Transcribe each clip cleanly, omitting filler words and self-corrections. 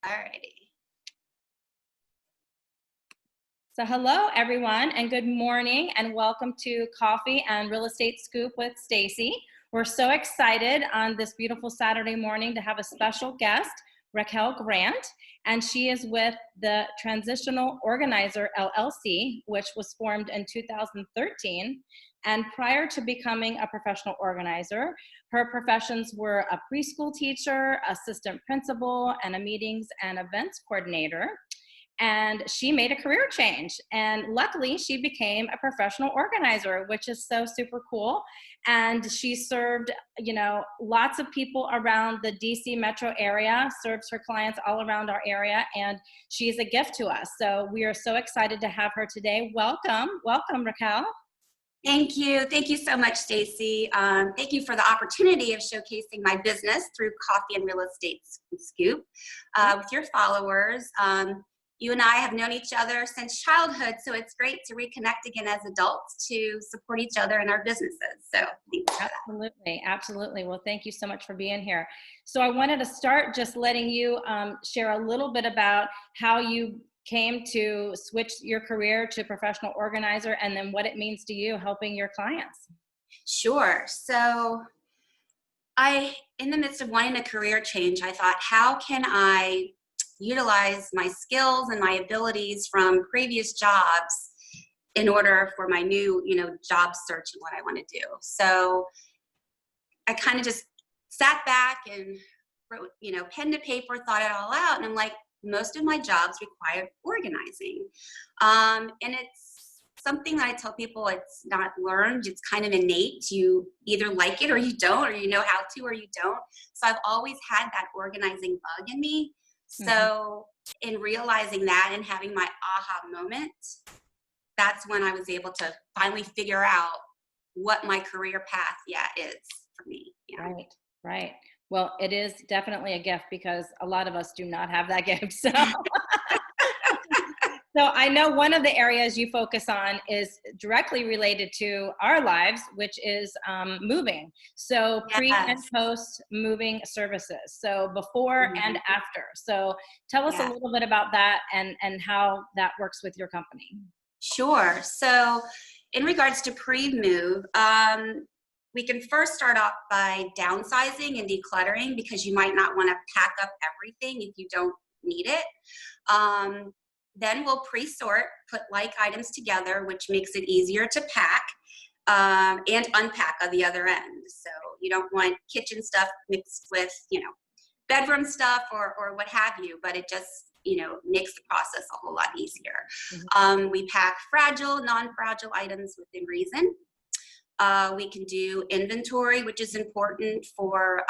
Alrighty. So hello everyone and good morning and welcome to Coffee and Real Estate Scoop with Stacy. We're so excited on this beautiful Saturday morning to have a special guest, Raquel Grant, and she is with the Transitional Organizer LLC, which was formed in 2013. And prior to becoming a professional organizer, her professions were a preschool teacher, assistant principal, and a meetings and events coordinator. And she made a career change, and luckily she became a professional organizer, which is so super cool. And she served, lots of people around the DC metro area, serves her clients all around our area, and she's a gift to us. So we are so excited to have her today. Welcome, Raquel. Thank you. Thank you so much, Stacy. Thank you for the opportunity of showcasing my business through Coffee and Real Estate Scoop with your followers. You and I have known each other since childhood, so it's great to reconnect again as adults to support each other in our businesses. So thanks for that. Absolutely. Well, thank you so much for being here. So I wanted to start just letting you share a little bit about how you came to switch your career to professional organizer and then what it means to you helping your clients. Sure. So in the midst of wanting a career change, I thought, how can I utilize my skills and my abilities from previous jobs in order for my new, job search and what I want to do. So I kind of just sat back and wrote, pen to paper, thought it all out. And I'm like, most of my jobs require organizing. And it's something that I tell people it's not learned. It's kind of innate. You either like it or you don't, or you know how to or you don't. So I've always had that organizing bug in me. So in realizing that and having my aha moment, that's when I was able to finally figure out what my career path, is for me. Yeah. Right. Well, it is definitely a gift because a lot of us do not have that gift. So. So I know one of the areas you focus on is directly related to our lives, which is moving. So pre and post moving services. So before and after. So tell us a little bit about that and how that works with your company. Sure. So in regards to pre-move, we can first start off by downsizing and decluttering because you might not want to pack up everything if you don't need it. Then we'll pre-sort, put like items together, which makes it easier to pack and unpack on the other end. So you don't want kitchen stuff mixed with, bedroom stuff or what have you, but it just, makes the process a whole lot easier. We pack fragile, non-fragile items within reason. We can do inventory, which is important for,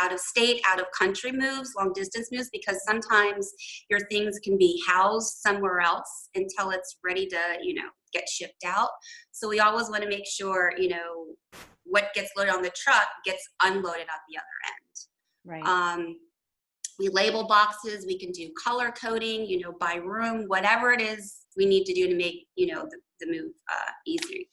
out of state, out of country moves, long distance moves, because sometimes your things can be housed somewhere else until it's ready to, get shipped out. So we always want to make sure, what gets loaded on the truck gets unloaded at the other end. Right. We label boxes, we can do color coding, by room, whatever it is we need to do to make, the move easier.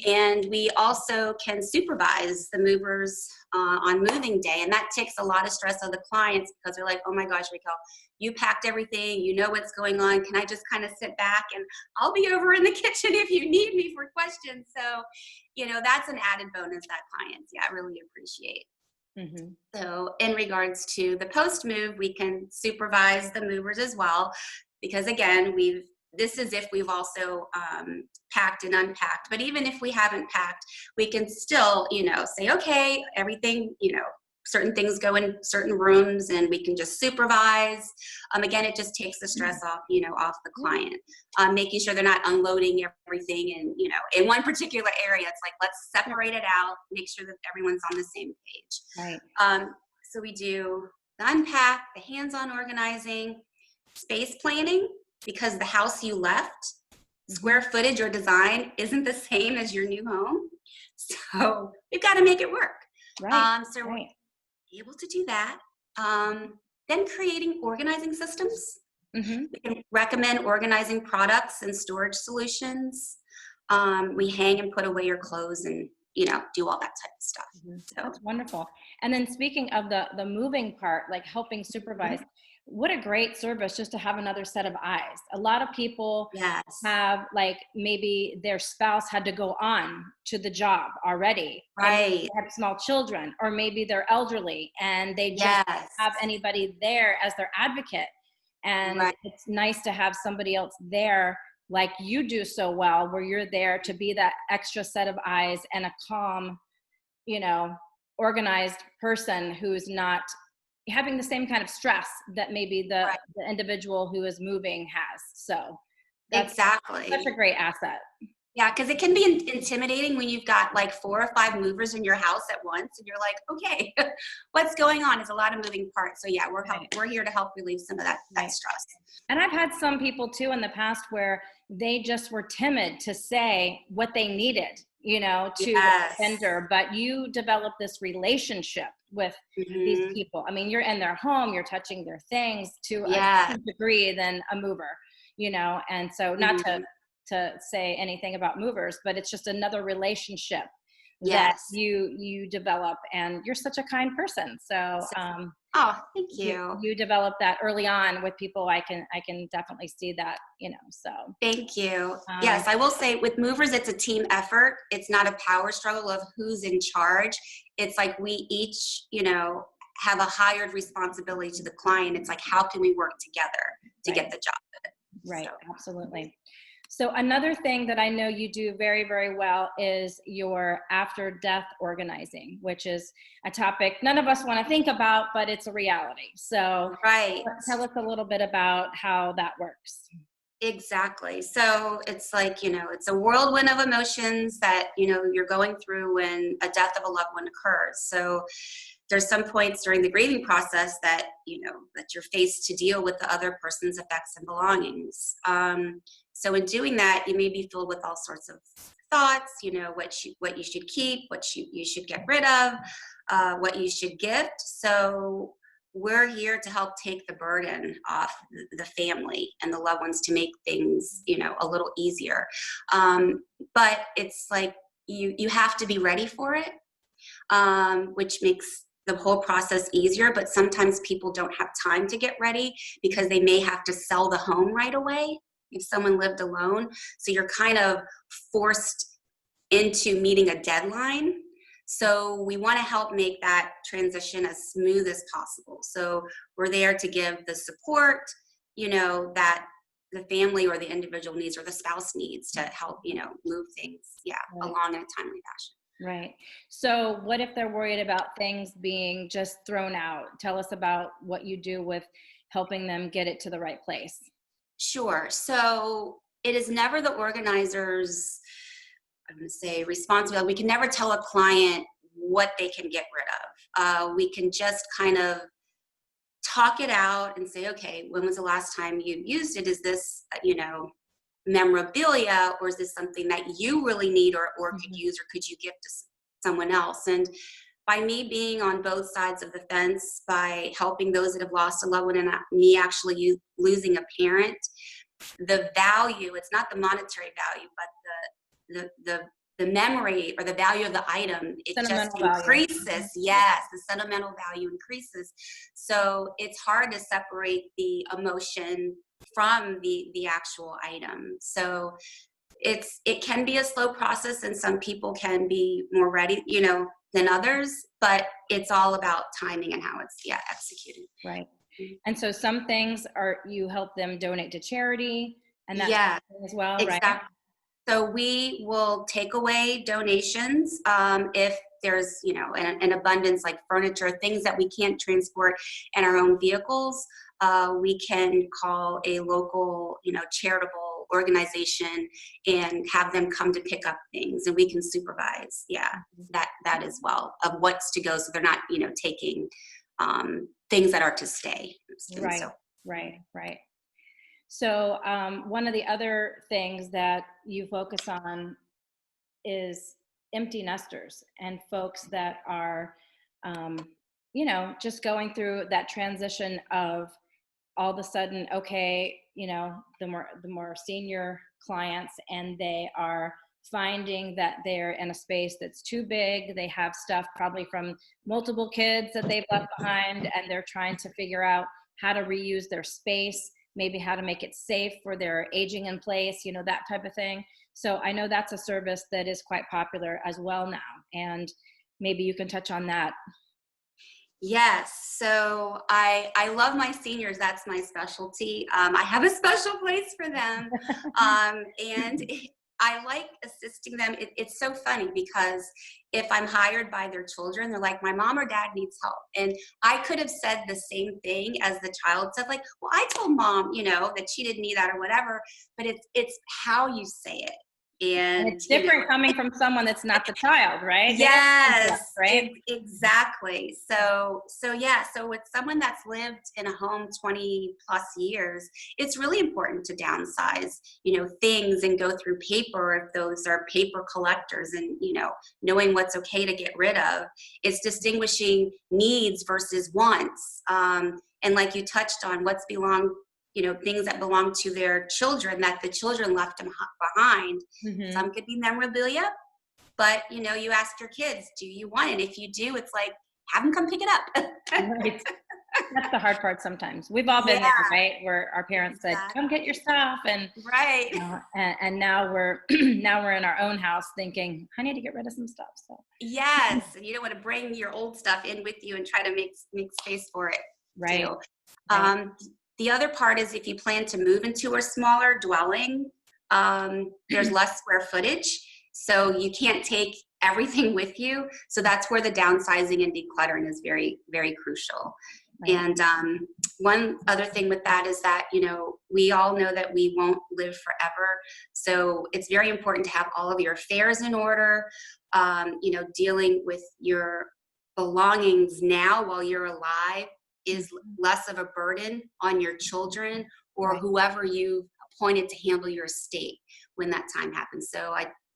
And we also can supervise the movers on moving day. And that takes a lot of stress on the clients because they're like, oh my gosh, Raquel, you packed everything, you know what's going on. Can I just kind of sit back and I'll be over in the kitchen if you need me for questions. So, that's an added bonus that clients, really appreciate. So in regards to the post move, we can supervise the movers as well, because again, this is if we've also packed and unpacked, but even if we haven't packed, we can still, say, okay, everything, certain things go in certain rooms and we can just supervise. Again, it just takes the stress off, off the client, making sure they're not unloading everything. And, in one particular area, it's like, let's separate it out, make sure that everyone's on the same page. Right. So we do the unpack, the hands-on organizing, space planning, because the house you left, square footage or design isn't the same as your new home. So we've got to make it work. Right. We're able to do that. Then creating organizing systems. We can recommend organizing products and storage solutions. We hang and put away your clothes and do all that type of stuff. So That's wonderful. And then speaking of the moving part, like helping supervise, what a great service just to have another set of eyes. A lot of people yes, have, like, maybe their spouse had to go on to the job already, and right, they have small children, or maybe they're elderly and they just yes, have anybody there as their advocate. And right, it's nice to have somebody else there, like you do so well, where you're there to be that extra set of eyes and a calm, you know, organized person who's not having the same kind of stress that maybe right, the individual who is moving has. So that's such a exactly. great asset. Yeah, because it can be intimidating when you've got like 4 or 5 movers in your house at once, and you're like, okay, what's going on? It's a lot of moving parts. So yeah, Right, we're here to help relieve some of that right. stress. And I've had some people too in the past where they just were timid to say what they needed, to a Yes. vendor, but you develop this relationship with these Hmm. people. I mean, you're in their home, you're touching their things to a Yeah. different degree than a mover, and so not Hmm. to say anything about movers, but it's just another relationship that Yes. you develop, and you're such a kind person. So So, oh, thank you you. you develop that early on with people. I can definitely see that, so Thank you. um Yes, I will say with movers, it's a team effort. It's not a power struggle of who's in charge. It's like we each, have a hired responsibility to the client. It's like, how can we work together to right, get the job done? So, right, absolutely. So another thing that I know you do very, very well is your after death organizing, which is a topic none of us want to think about, but it's a reality. So right. tell us a little bit about how that works. Exactly. So it's like, it's a whirlwind of emotions that, you're going through when a death of a loved one occurs. So there's some points during the grieving process that, that you're faced to deal with the other person's effects and belongings. So in doing that, you may be filled with all sorts of thoughts, what you should keep, you should get rid of, what you should gift. So we're here to help take the burden off the family and the loved ones to make things, a little easier. But it's like you have to be ready for it, which makes the whole process easier. But sometimes people don't have time to get ready because they may have to sell the home right away if someone lived alone. So you're kind of forced into meeting a deadline. So we want to help make that transition as smooth as possible. So we're there to give the support, that the family or the individual needs or the spouse needs to help, move things, Right. along in a timely fashion. Right. So what if they're worried about things being just thrown out? Tell us about what you do with helping them get it to the right place. Sure. So it is never the organizer's, I'm going to say, responsibility. We can never tell a client what they can get rid of. We can just kind of talk it out and say, okay, when was the last time you used it? Is this, memorabilia, or is this something that you really need or could Mhm. use, or could you give to someone else? And by me being on both sides of the fence, by helping those that have lost a loved one and me actually losing a parent, the value, it's not the monetary value, but the memory or the value of the item, it just Sentimental value. increases. Yes, the sentimental value increases. So it's hard to separate the emotion from the actual item. So it can be a slow process, and some people can be more ready, than others, but it's all about timing and how it's executed. Right. And so some things are, you help them donate to charity and that sort Yeah, of thing as well, right? exactly. So we will take away donations, if there's, an abundance, like furniture, things that we can't transport in our own vehicles. We can call a local, charitable organization and have them come to pick up things, and we can supervise, that as well, of what's to go, so they're not, taking things that are to stay. And Right, so, right, right. So one of the other things that you focus on is empty nesters and folks that are, um, just going through that transition of all of a sudden, okay, the more senior clients, and they are finding that they're in a space that's too big. They have stuff probably from multiple kids that they've left behind, and they're trying to figure out how to reuse their space, maybe how to make it safe for their aging in place, you know, that type of thing. So I know that's a service that is quite popular as well now. And maybe you can touch on that. Yes, so I love my seniors. That's my specialty. I have a special place for them, and I like assisting them. It's so funny because if I'm hired by their children, they're like, "My mom or dad needs help," and I could have said the same thing as the child said, like, "Well, I told mom, you know, that she didn't need that or whatever," but it's how you say it, And and it's you know. different coming from someone that's not the child, right? They don't think that, Yes, right? exactly. So yeah, so with someone that's lived in a home 20 plus years, it's really important to downsize, you know, things and go through paper if those are paper collectors, and, you know, knowing what's okay to get rid of. It's distinguishing needs versus wants. And like you touched on, what's belong, you know, things that belong to their children that the children left them behind. Mm-hmm. Some could be memorabilia, but, you know, you ask your kids, do you want it? If you do, it's like, have them come pick it up. Right. That's the hard part sometimes. We've all been there, Yeah, right? Where our parents said, "Come get your exactly. stuff," and Right. and now we're now we're in our own house thinking, "I need to get rid of some stuff." So Yes. And you don't want to bring your old stuff in with you and try to make space for it right, too. right, Um, the other part is if you plan to move into a smaller dwelling, there's less square footage. So you can't take everything with you. So that's where the downsizing and decluttering is very, very crucial. right, And one other thing with that is that, you know, we all know that we won't live forever. So it's very important to have all of your affairs in order, you know, dealing with your belongings now while you're alive is less of a burden on your children or right. whoever you've appointed to handle your estate when that time happens. So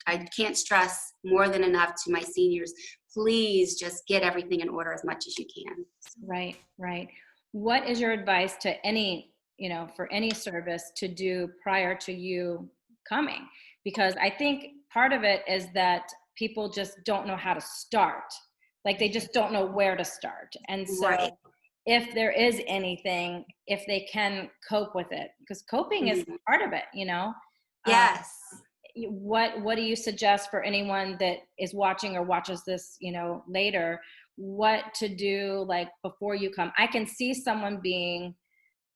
I can't stress more than enough to my seniors, please just get everything in order as much as you can. Right, right. What is your advice to any, you know, for any service to do prior to you coming? Because I think part of it is that people just don't know how to start. Like they just don't know where to start. And Right. so if there is anything, if they can cope with it, because coping is Mhm. part of it, you know. Um, Yes. what do you suggest for anyone that is watching or watches this, you know, later, what to do like before you come? I can see someone being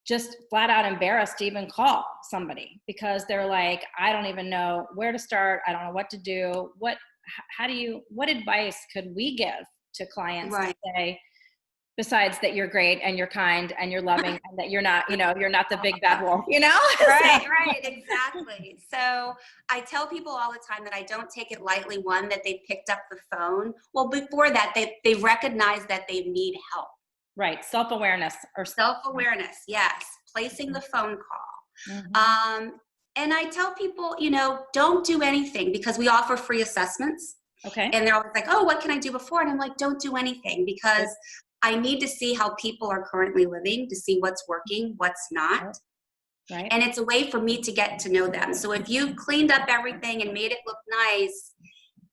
just flat out embarrassed to even call somebody because they're like, I don't even know where to start, I don't know what to do. How do you, what advice could we give to clients to Right. say, besides that you're great and you're kind and you're loving and that you're not, you know, you're not the big bad wolf, you know? So, Right, right, exactly. So I tell people all the time that I don't take it lightly, one, that they picked up the phone. Well, before that, they recognize that they need help. right, self-awareness or Self-awareness, yes, placing the phone call. mhm. And I tell people, you know, don't do anything because we offer free assessments. Okay. And they're always like, oh, what can I do before? And I'm like, don't do anything because I need to see how people are currently living to see what's working, what's not. Right. Right. And it's a way for me to get to know them. So if you've cleaned up everything and made it look nice,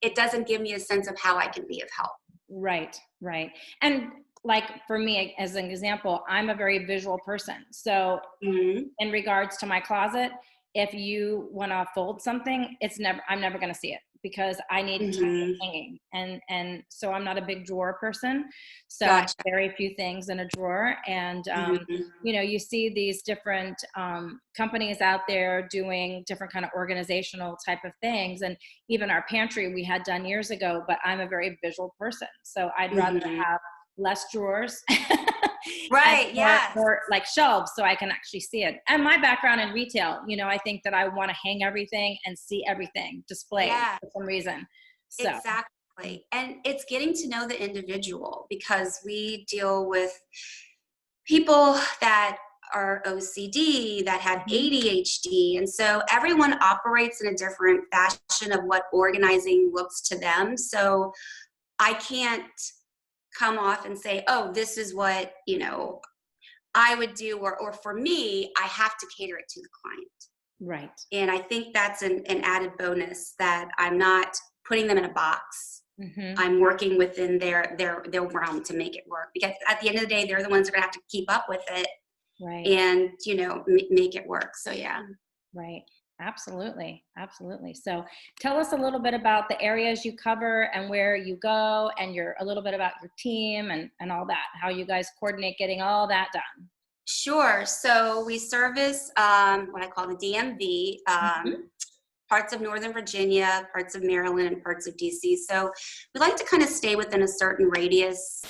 it doesn't give me a sense of how I can be of help. Right. Right. And like for me, as an example, I'm a very visual person. So Mhm. in regards to my closet, if you want to fold something, I'm never going to see it because I need to see it Mhm. hanging. And so I'm not a big drawer person. So I have Gotcha. very few things in a drawer. And, Mhm. you know, you see these different companies out there doing different kind of organizational type of things. And even our pantry we had done years ago, but I'm a very visual person. So I'd rather Mhm. have less drawers and Right. Yes. more like shelves so I can actually see it. And my background in retail, you know, I think that I want to hang everything and see everything displayed Yeah. for some reason. So, Exactly. And it's getting to know the individual because we deal with people that are OCD, that have mhm, ADHD. And so everyone operates in a different fashion of what organizing looks to them. So I can't come off and say, oh, this is what, you know, I would do, or for me, I have to cater it to the client. And I think that's an added bonus, that I'm not putting them in a box. I'm working within their realm to make it work, because at the end of the day, they're the ones that are gonna have to keep up with it, and make it work. So yeah. Right. Absolutely. Absolutely. So tell us a little bit about the areas you cover and where you go, and a little bit about your team and all that, how you guys coordinate getting all that done. Sure. So we service what I call the DMV, parts of Northern Virginia, parts of Maryland, and parts of DC. So we like to kind of stay within a certain radius,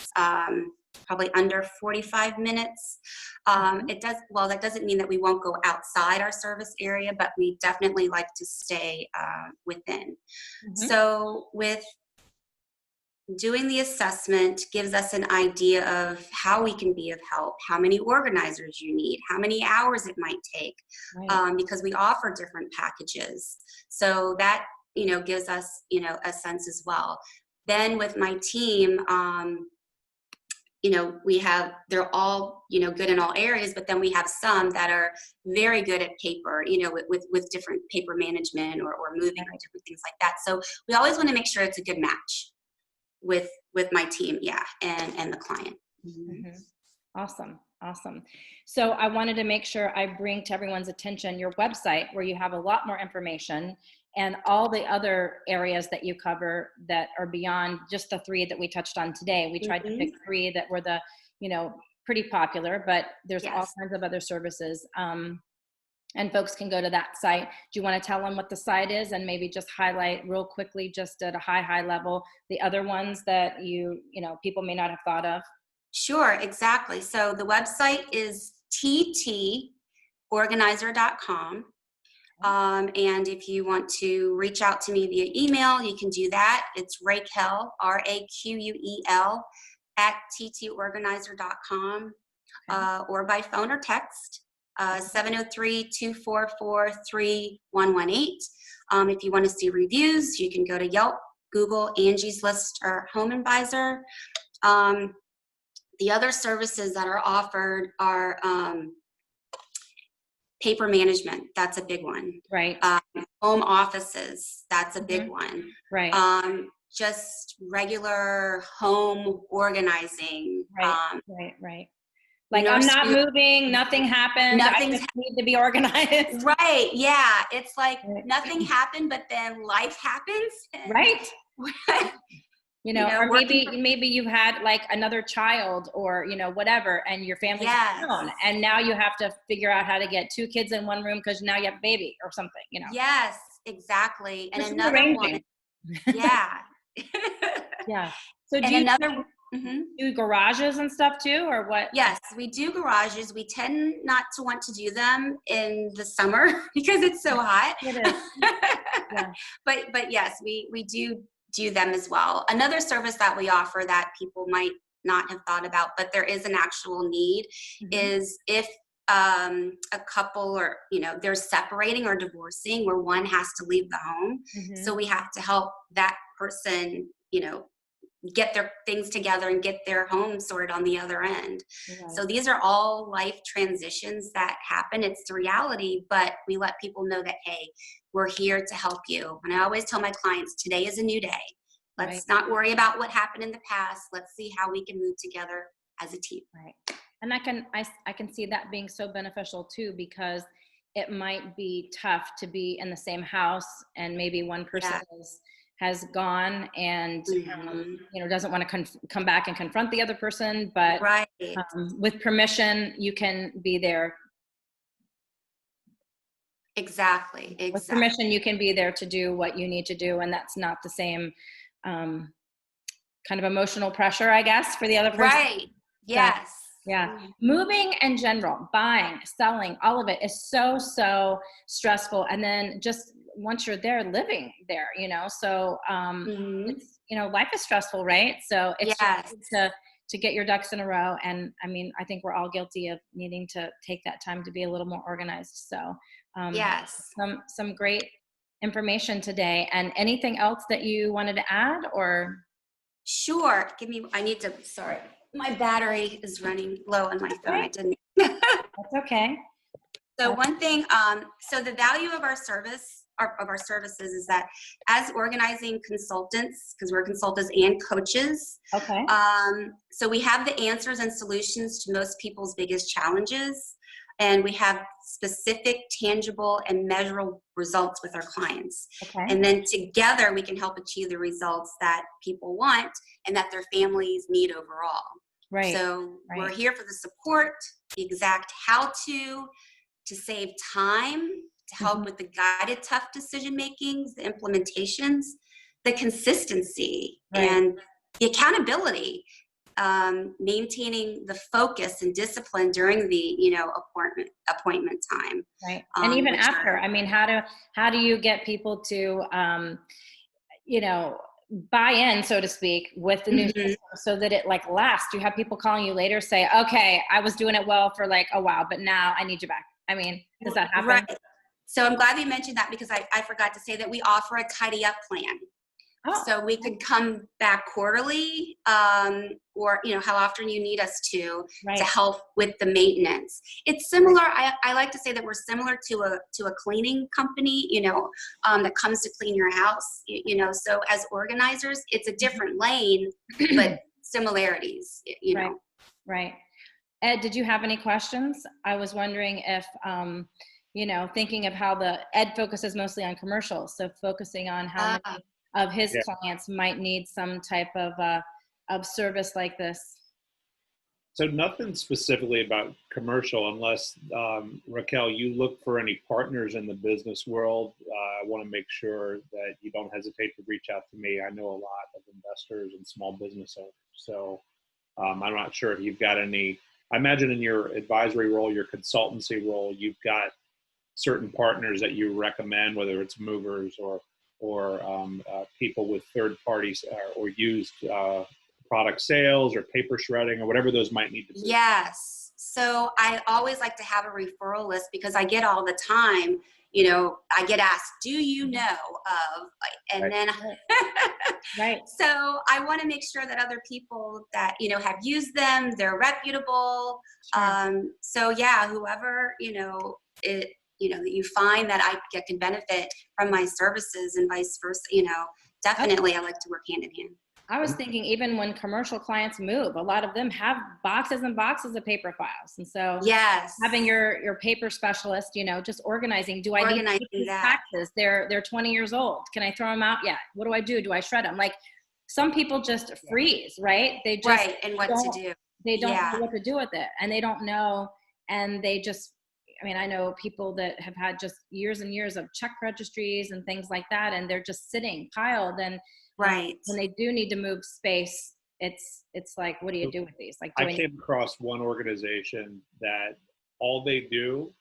probably under 45 minutes. That doesn't mean that we won't go outside our service area, but we definitely like to stay within. So with doing the assessment gives us an idea of how we can be of help, how many organizers you need, how many hours it might take, because we offer different packages. So that, gives us, a sense as well. Then with my team, they're all, good in all areas, but then we have some that are very good at paper, with different paper management or moving or different things like that. So we always want to make sure it's a good match with my team, and the client. Awesome. So I wanted to make sure I bring to everyone's attention your website, where you have a lot more information and all the other areas that you cover that are beyond just the 3 that we touched on today. We tried to pick 3 that were the, pretty popular, but there's all kinds of other services. And folks can go to that site. Do you want to tell them what the site is, and maybe just highlight real quickly, just at a high level, the other ones that people may not have thought of? Sure, exactly. So the website is ttorganizer.com. And if you want to reach out to me via email, you can do that. It's Raquel, RAQUEL, @ttorganizer.com, or by phone or text. 703-244-3118. If you want to see reviews, you can go to Yelp, Google, Angie's List, or Home Advisor. The other services that are offered are paper management. That's a big one. Home offices. That's a big one. Just regular home organizing. Like, I'm not moving, nothing happened, I just need to be organized. Yeah. It's like nothing happened, but then life happens. Or maybe you've had like another child, or, whatever, and your family's grown, and now you have to figure out how to get 2 kids in one room because now you have a baby or something, Yes, exactly. And just another one. So do you do garages and stuff too, or what? Yes, we do garages. We tend not to want to do them in the summer because it's so hot. It is. But yes, we do them as well. Another service that we offer that people might not have thought about, but there is an actual need, is if a couple, or they're separating or divorcing, where one has to leave the home. So we have to help that person, get their things together and get their home sorted on the other end. So these are all life transitions that happen. It's the reality, but we let people know that, hey, we're here to help you. And I always tell my clients, today is a new day. Let's not worry about what happened in the past. Let's see how we can move together as a team. And I can see that being so beneficial too, because it might be tough to be in the same house, and maybe one person has gone and doesn't want to come back and confront the other person, but with permission, you can be there. Exactly. With permission, you can be there to do what you need to do, and that's not the same kind of emotional pressure, I guess, for the other person. Yes. Moving in general, buying, selling, all of it is so stressful. And then just once you're there, living there, so it's, life is stressful, right? So it's just to get your ducks in a row. And I mean, I think we're all guilty of needing to take that time to be a little more organized. So some great information today. And anything else that you wanted to add, or? Sure. Sorry. My battery is running low on my phone. That's okay. So one thing, so the value of our services is that as organizing consultants, because we're consultants and coaches, Okay. so we have the answers and solutions to most people's biggest challenges, and we have specific, tangible, and measurable results with our clients. Okay. And then together we can help achieve the results that people want and that their families need overall. Right. So we're here for the support, the exact how-to save time, to help with the guided tough decision makings, the implementations, the consistency, and the accountability, maintaining the focus and discipline during the appointment time. Right. And even after, I mean, how do you get people to buy in, so to speak, with the new system so that it like lasts? You have people calling you later say, okay, I was doing it well for like a while, but now I need you back. I mean, does that happen? Right. So I'm glad you mentioned that, because I forgot to say that we offer a tidy up plan. Oh. So we could come back quarterly, or how often you need us to help with the maintenance. It's similar. I like to say that we're similar to a cleaning company, that comes to clean your house. So as organizers, it's a different lane, but similarities. Right. Ed, did you have any questions? I was wondering if, thinking of how the Ed focuses mostly on commercials, so focusing on how many of his clients might need some type of service like this. So nothing specifically about commercial, unless Raquel, you look for any partners in the business world. I want to make sure that you don't hesitate to reach out to me. I know a lot of investors and small business owners. So I'm not sure if you've got any. I imagine in your advisory role, your consultancy role, you've got certain partners that you recommend, whether it's movers or people with third parties or used product sales or paper shredding or whatever those might need to be. Yes. So I always like to have a referral list, because I get all the time, I get asked, do you know of, and then, so I want to make sure that other people that, have used them, they're reputable. So yeah, whoever, that you find that can benefit from my services and vice versa, definitely I like to work hand in hand. I was thinking even when commercial clients move, a lot of them have boxes and boxes of paper files. And so having your paper specialist, just organizing, do I need to keep these taxes? They're 20 years old. Can I throw them out yet? What do I do? Do I shred them? Like some people just freeze, right? They just and what to do. They don't know what to do with it, and they don't know. And they just, I know people that have had just years and years of check registries and things like that, and they're just sitting piled. And when they do need to move space, it's like, what do you do with these? Like, I came across one organization that all they do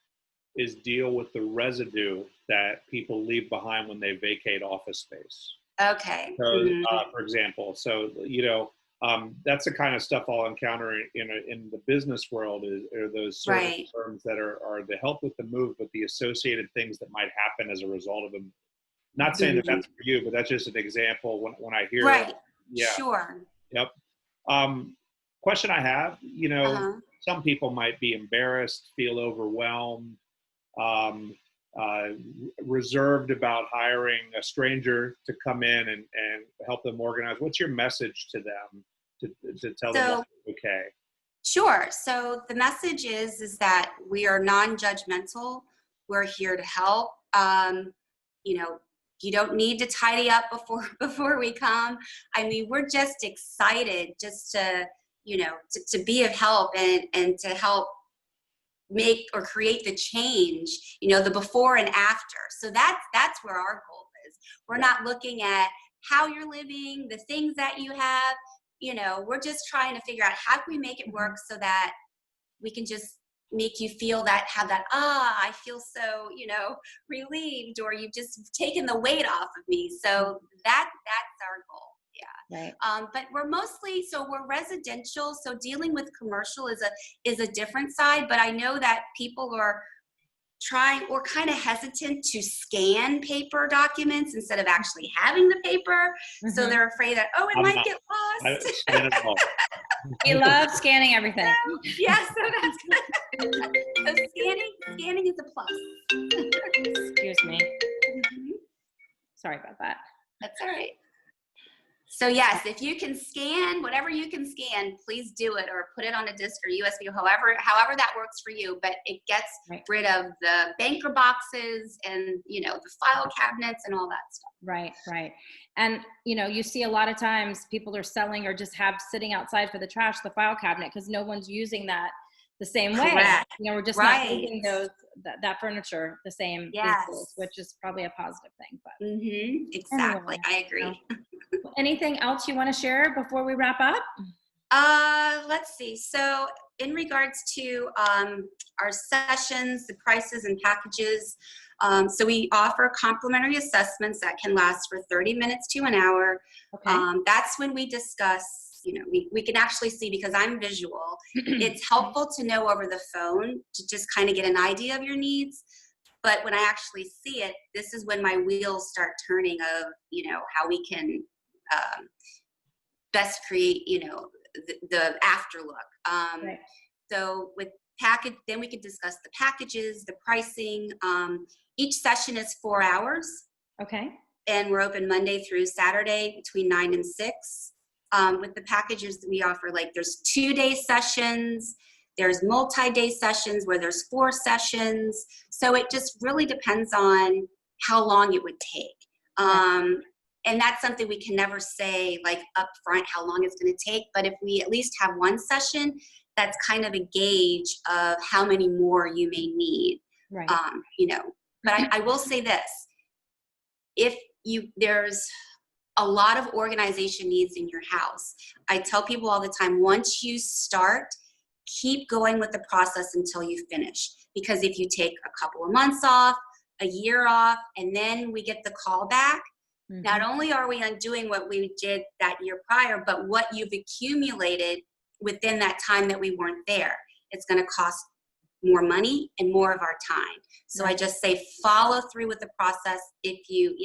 is deal with the residue that people leave behind when they vacate office space. Okay. So, for example, that's the kind of stuff I'll encounter in the business world are those service firms that are the help with the move, but the associated things that might happen as a result of them. Not saying that that's for you, but that's just an example when I hear it. Yeah. Sure. Yep. Question I have, some people might be embarrassed, feel overwhelmed, reserved about hiring a stranger to come in and help them organize. What's your message to them to tell them that's okay? Sure. So the message is that we are non-judgmental. We're here to help. You don't need to tidy up before we come. We're just excited just to be of help and to help make or create the change, the before and after. So that's where our goal is. We're not looking at how you're living, the things that you have, we're just trying to figure out how can we make it work so that we can just make you feel I feel so, relieved, or you've just taken the weight off of me. So that's our goal. Yeah. Right. But we're residential. So dealing with commercial is a different side, but I know that people are trying or kind of hesitant to scan paper documents instead of actually having the paper. So they're afraid that, it might get lost. We love scanning everything. So that's good. So scanning scanning is a plus. Excuse me. Mhm. Sorry about that. That's all right. So yes, if you can scan, whatever you can scan, please do it, or put it on a disc or USB, however that works for you. But it gets rid of the banker boxes and, the file cabinets and all that stuff. Right, right. And, you see a lot of times people are selling or just have sitting outside for the trash, the file cabinet, because no one's using that the same way. Correct. We're just not using that furniture the same, Yes. which is probably a positive thing. But exactly. Anyway, I agree. Anything else you want to share before we wrap up? Let's see. So in regards to our sessions, the prices and packages, so we offer complimentary assessments that can last for 30 minutes to an hour. Okay. That's when we discuss, we can actually see, because I'm visual, it's helpful to know over the phone to just kind of get an idea of your needs. But when I actually see it, this is when my wheels start turning of, how we can best create, the afterlook. Right. So with package, then we could discuss the packages, the pricing. Each session is 4 hours. Okay. And we're open Monday through Saturday between 9 and 6. With the packages that we offer, there's 2-day sessions, there's multi-day sessions where there's 4 sessions. So it just really depends on how long it would take. Right. And that's something we can never say up front how long it's going to take. But if we at least have one session, that's kind of a gauge of how many more you may need. Right. But I will say this: there's a lot of organization needs in your house. I tell people all the time, once you start, keep going with the process until you finish. Because if you take a couple of months off, a year off, and then we get the call back, not only are we undoing what we did that year prior, but what you've accumulated within that time that we weren't there. It's going to cost more money and more of our time. So I just say follow through with the process if you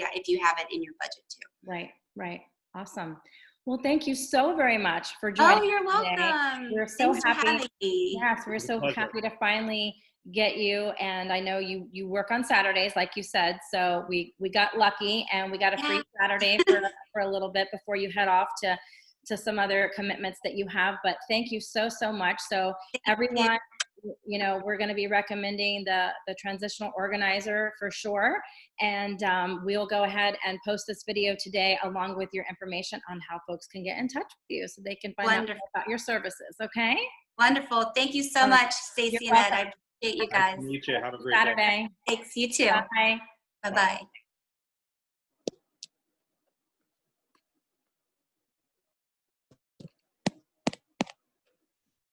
have it in your budget too. Right, right. Awesome. Well, thank you so very much for joining us. Oh, you're today. welcome. We're so Thanks happy. for having me. Yes, we're so happy to finally get you. And I know you work on Saturdays, like you said. So we got lucky and we got a free Saturday for a little bit before you head off to some other commitments that you have. But thank you so much. So everyone, we're going to be recommending the Transitional Organizer for sure. And we'll go ahead and post this video today along with your information on how folks can get in touch with you so they can find out more about your services. Okay? Wonderful. Thank you so much, Stacy and Ed. I appreciate you guys. Nice to meet you. Have a great Saturday. Thanks. You too. Bye. Bye-bye.